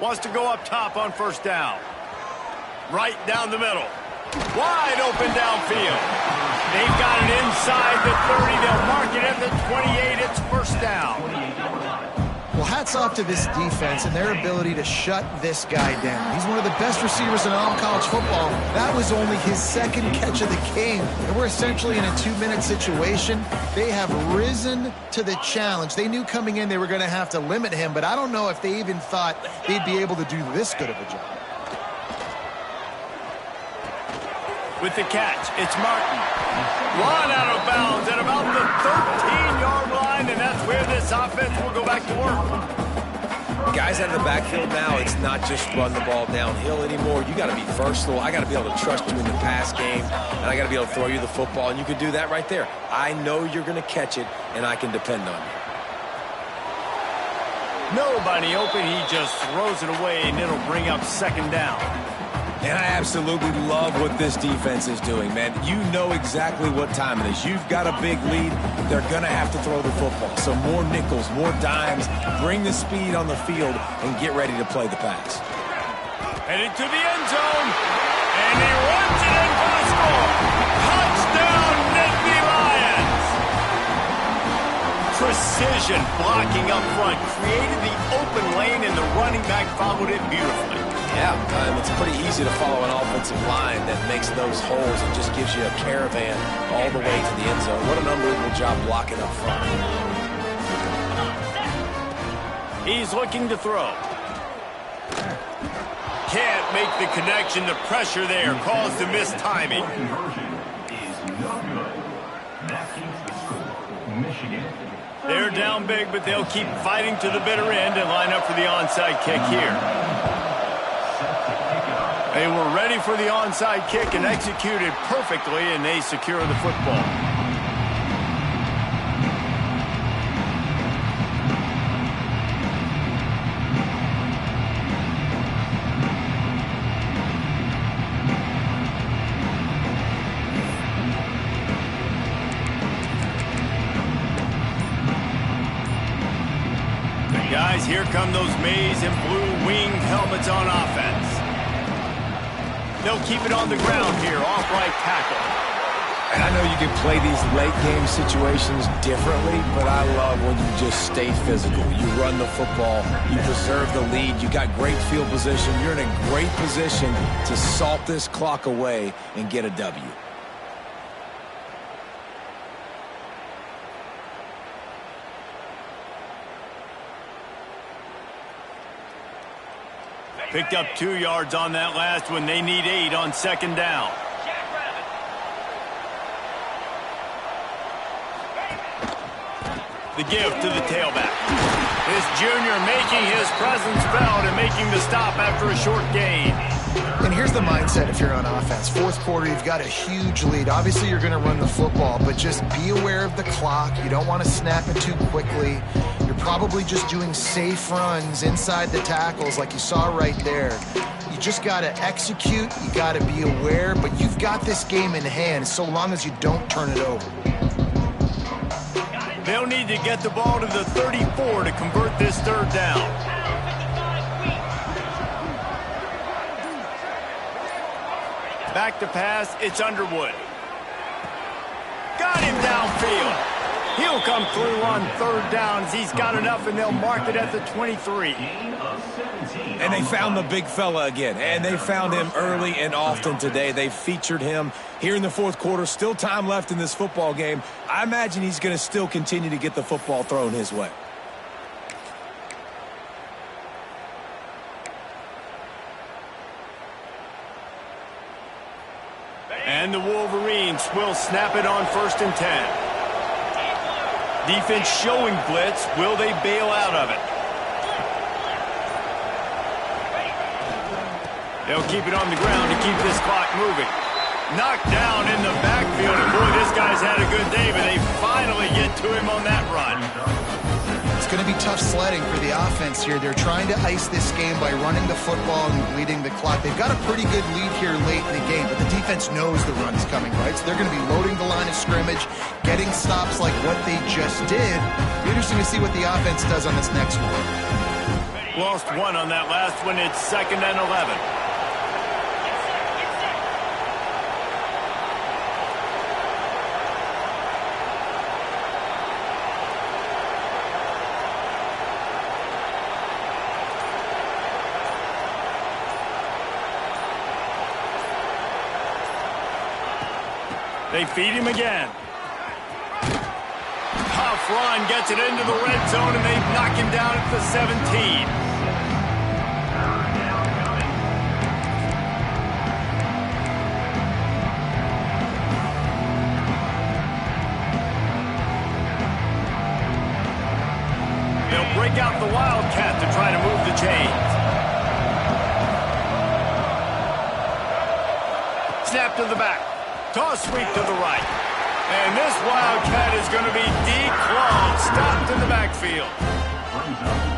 Wants to go up top on first down. Right down the middle. Wide open downfield. They've got it inside the 30. They'll mark it at the 28. It's first down. Well, hats off to this defense and their ability to shut this guy down. He's one of the best receivers in all of college football. That was only his second catch of the game, and we're essentially in a 2-minute situation. They have risen to the challenge. They knew coming in they were going to have to limit him, but I don't know if they even thought they'd be able to do this good of a job. With the catch, it's Martin. Run out of bounds at about the 13-yard line, and that's where this offense will go back to work. Guys out of the backfield now, it's not just run the ball downhill anymore. You got to be versatile. I got to be able to trust you in the pass game, and I got to be able to throw you the football, and you can do that right there. I know you're going to catch it, and I can depend on you. Nobody open. He just throws it away, and it'll bring up second down. And I absolutely love what this defense is doing, man. You know exactly what time it is. You've got a big lead. They're going to have to throw the football. So more nickels, more dimes. Bring the speed on the field and get ready to play the pass. Headed to the end zone. And he runs it in for the score. Touchdown, Nittany Lions. Precision blocking up front. Created the open lane, and the running back followed it beautifully. Yeah, it's pretty easy to follow an offensive line that makes those holes and just gives you a caravan all the way to the end zone. What an unbelievable job blocking up front. He's looking to throw. Can't make the connection. The pressure there caused the missed timing. Conversion is no good. That keeps the score. Michigan. They're down big, but they'll keep fighting to the bitter end and line up for the onside kick here. They were ready for the onside kick and executed perfectly, and they secure the football. Guys, here come those maize and blue winged helmets on offense. They'll keep it on the ground here, off right tackle. And I know you can play these late game situations differently, but I love when you just stay physical. You run the football, you preserve the lead, you got great field position. You're in a great position to salt this clock away and get a W. Picked up 2 yards on that last one. They need 8 on second down. The give to the tailback. This junior making his presence felt and making the stop after a short gain. And here's the mindset if you're on offense. Fourth quarter, you've got a huge lead. Obviously, you're going to run the football, but just be aware of the clock. You don't want to snap it too quickly. You're probably just doing safe runs inside the tackles like you saw right there. You just got to execute. You got to be aware, but you've got this game in hand so long as you don't turn it over. They'll need to get the ball to the 34 to convert this third down. Back to pass, it's Underwood. Got him downfield. He'll come through on third downs. He's got enough, and they'll mark it at the 23. And they found the big fella again, and they found him early and often today. They featured him here in the fourth quarter. Still time left in this football game. I imagine he's going to still continue to get the football thrown his way. And the Wolverines will snap it on 1st and 10. Defense showing blitz. Will they bail out of it? They'll keep it on the ground to keep this clock moving. Knocked down in the backfield. And boy, this guy's had a good day, but they finally get to him on that run. It's going to be tough sledding for the offense here. They're trying to ice this game by running the football and bleeding the clock. They've got a pretty good lead here late in the game, but the defense knows the run's coming, right? So they're going to be loading the line of scrimmage, getting stops like what they just did. Be interesting to see what the offense does on this next one. Lost one on that last one. It's 2nd and 11. They feed him again. Tough run, gets it into the red zone, and they knock him down at the 17. They'll break out the Wildcat to try to move the chains. Snap to the back. Toss sweep to the right. And this Wildcat is going to be declawed, stopped in the backfield.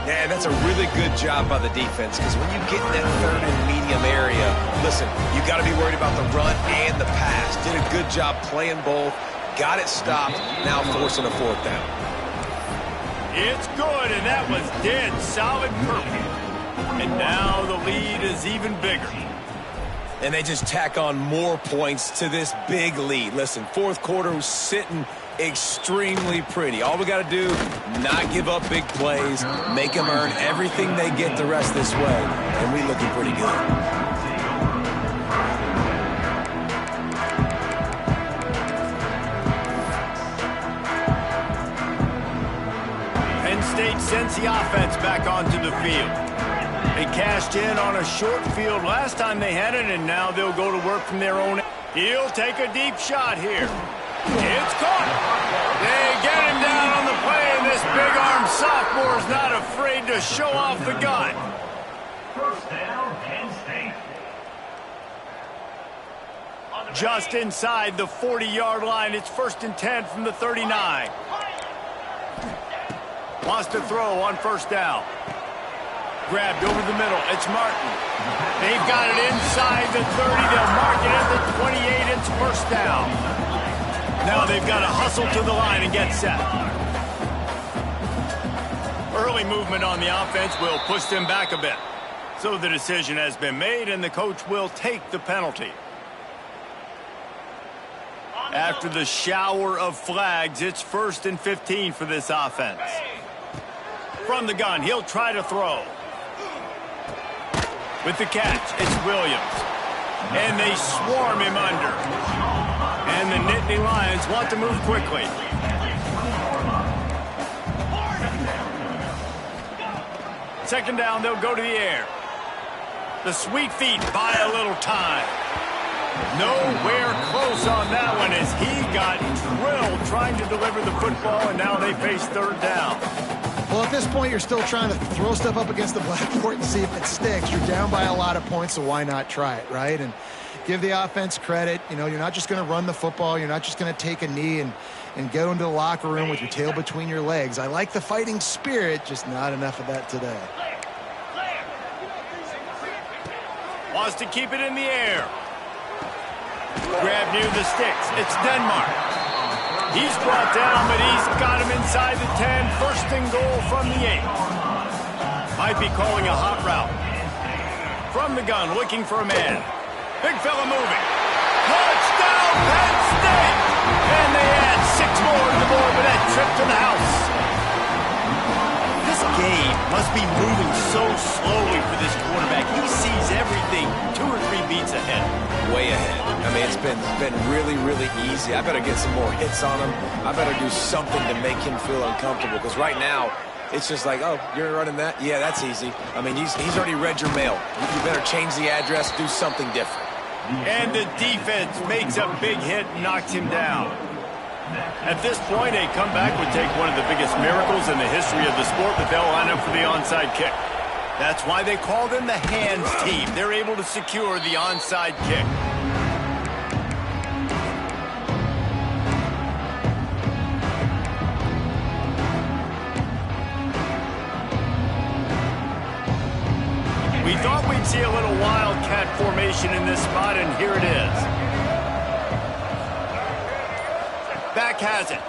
Yeah, that's a really good job by the defense, because when you get in that third and medium area, listen, you got to be worried about the run and the pass. Did a good job playing both, got it stopped, now forcing a fourth down. It's good, and that was dead solid perfect. And now the lead is even bigger. And they just tack on more points to this big lead. Listen, fourth quarter was sitting extremely pretty. All we got to do, not give up big plays, make them earn everything they get the rest this way, and we looking pretty good. Penn State sends the offense back onto the field. They cashed in on a short field last time they had it, and now they'll go to work from their own. He'll take a deep shot here. It's caught. They get him down on the play, and this big-armed sophomore is not afraid to show off the gun. First down, Penn State. Just inside the 40-yard line. It's 1st and 10 from the 39. Wants to throw on 1st down. Grabbed over the middle. It's Martin. They've got it inside the 30. They'll mark it at the 28. It's 1st down. Now they've got to hustle to the line and get set. Early movement on the offense will push them back a bit. So the decision has been made, and the coach will take the penalty. After the shower of flags, it's 1st and 15 for this offense. From the gun, he'll try to throw. With the catch, it's Williams. And they swarm him under. And the Nittany Lions want to move quickly. Second down, they'll go to the air. The sweet feet buy a little time. Nowhere close on that one as he got drilled trying to deliver the football, and now they face 3rd down. Well, at this point, you're still trying to throw stuff up against the blackboard and see if it sticks. You're down by a lot of points, so why not try it, right? And give the offense credit. You know, you're not just going to run the football. You're not just going to take a knee and go into the locker room with your tail between your legs. I like the fighting spirit, just not enough of that today. Wants to keep it in the air. Grab near the sticks. It's Denmark. He's brought down, but he's got him inside the 10. 1st and goal from the 8. Might be calling a hot route. From the gun, looking for a man. Big fella moving. Touchdown, Penn State! And they add 6 more to the board with that trip to the house. This game must be moving so slowly for this quarterback. He sees everything 2 or 3 beats ahead. Way ahead. I mean, it's been really, really easy. I better get some more hits on him. I better do something to make him feel uncomfortable, because right now, it's just like, oh, you're running that? Yeah, that's easy. I mean, he's already read your mail. You better change the address, do something different. And the defense makes a big hit and knocks him down. At this point, a comeback would take one of the biggest miracles in the history of the sport, but they'll line up for the onside kick. That's why they call them the hands team. They're able to secure the onside kick. We thought we'd see a little wildcat formation in this spot, and here it is. Back has it.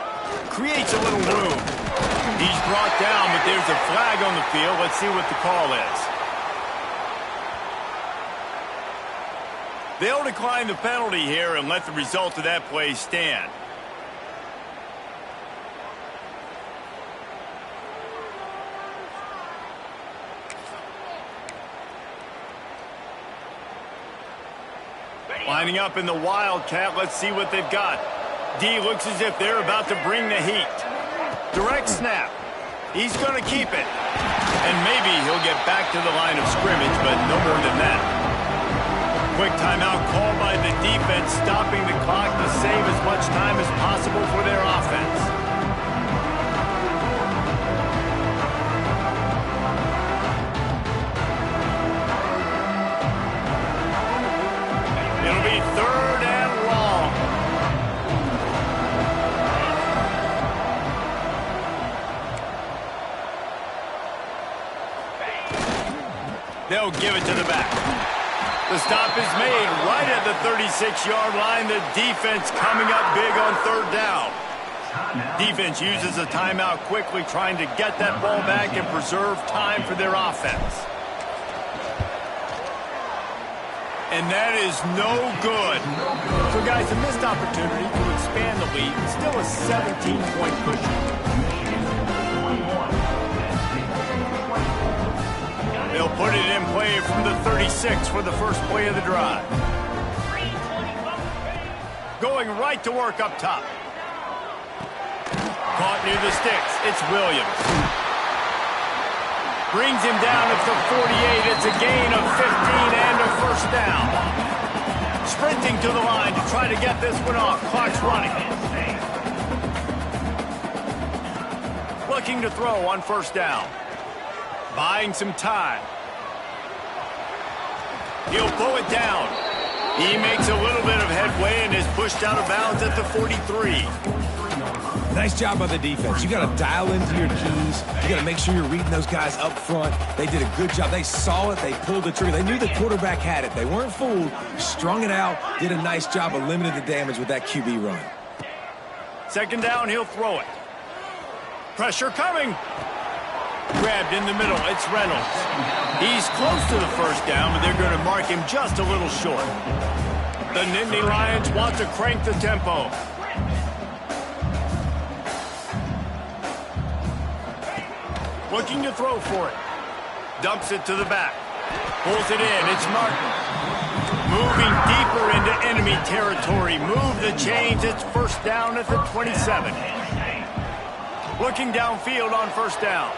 Creates a little room. He's brought down, but there's a flag on the field. Let's see what the call is. They'll decline the penalty here and let the result of that play stand. Lining up in the wildcat. Let's see what they've got. D looks as if they're about to bring the heat. Direct snap. He's going to keep it. And maybe he'll get back to the line of scrimmage, but no more than that. Quick timeout called by the defense, stopping the clock to save as much time as possible for their offense. It'll be 3rd and long. They'll give it to the back. The stop is made right at the 36-yard line. The defense coming up big on 3rd down. Defense uses a timeout quickly, trying to get that ball back and preserve time for their offense. And that is no good. So, guys, a missed opportunity to expand the lead. Still a 17-point cushion. They'll put it in play from the 36 for the first play of the drive. Going right to work up top. Caught near the sticks. It's Williams. Brings him down at the 48. It's a gain of 15 and a 1st down. Sprinting to the line to try to get this one off. Clock's running. Looking to throw on 1st down. Buying some time. He'll pull it down. He makes a little bit of headway and is pushed out of bounds at the 43. Nice job by the defense. You got to dial into your keys. You got to make sure you're reading those guys up front. They did a good job. They saw it. They pulled the trigger. They knew the quarterback had it. They weren't fooled. Strung it out. Did a nice job of limiting the damage with that QB run. Second down, he'll throw it. Pressure coming. Grabbed in the middle. It's Reynolds. He's close to the first down, but they're going to mark him just a little short. The Nittany Lions want to crank the tempo. Looking to throw for it. Dumps it to the back. Pulls it in. It's Martin. Moving deeper into enemy territory. Move the chains. It's first down at the 27. Looking downfield on first down.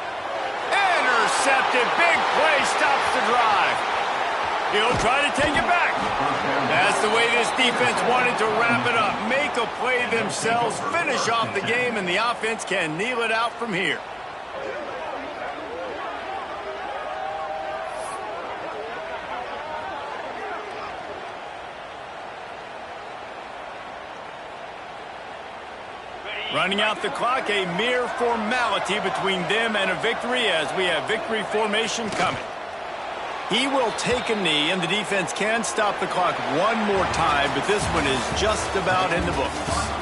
Intercepted. Big play stops the drive. He'll try to take it back. That's the way this defense wanted to wrap it up. Make a play themselves. Finish off the game, and the offense can kneel it out from here. Running out the clock, a mere formality between them and a victory as we have victory formation coming. He will take a knee, and the defense can stop the clock one more time, but this one is just about in the books.